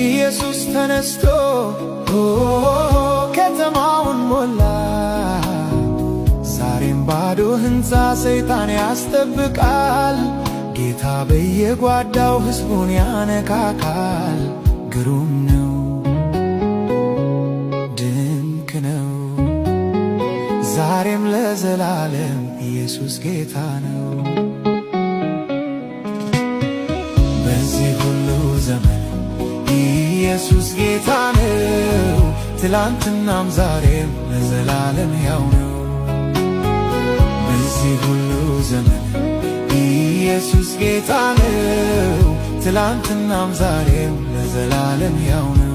ኢየሱስ ተነስቶ ከተማውን ሞላ። ዛሬም ባዶ ሕንፃ ሰይጣን ያስጠብቃል። ጌታ በየጓዳው ሕዝቡን ያነካካል። ግሩም ነው፣ ድንቅ ነው። ዛሬም ለዘላለም ኢየሱስ ጌታ ነው። በዚህ ሁሉ ዘመን ኢየሱስ ጌታ ነው። ትላንትናም ዛሬም ለዘላለም ሕያው ነው። በዚህ ሁሉ ዘመን ኢየሱስ ጌታ ነው። ትላንትናም ዛሬም ለዘላለም ሕያው ነው።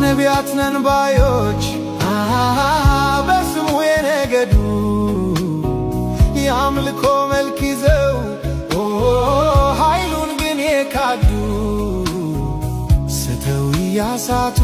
ነቢያት ነን ባዮች በስሙ የነገዱ የአምልኮ መልክ ይዘው ኃይሉን ግን የካዱ ስተው እያሳቱ